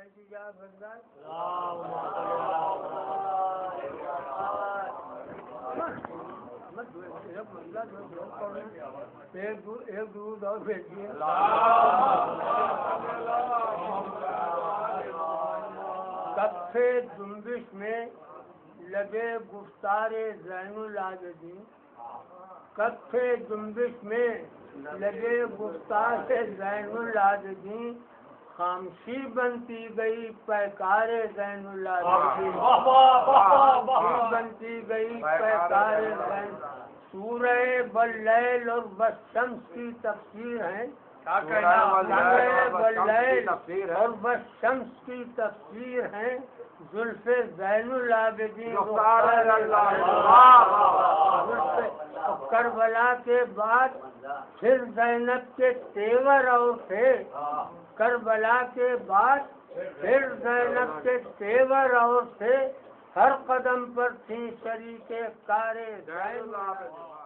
ایک درود اور بھیجیے. کف جنبش میں لگے گفتار زین العابدین. کف جنبش میں لگے گفتار زین العابدین. خامشی بنتی گئی پیکار زین العابدین. خامشی بنتی گئی پیکار زین. سورہ واللیل اور والشمس کی تفسیر ہے. سورہ واللیل اور والشمس کی تفسیر ہے. زلف زین العابدین کربلا کے بعد پھر زینب کے تیور اور تھے. کربلا کے بعد پھر زینب کے تیور اور تھے. ہر قدم پر تھی شریک کار زین العابدین.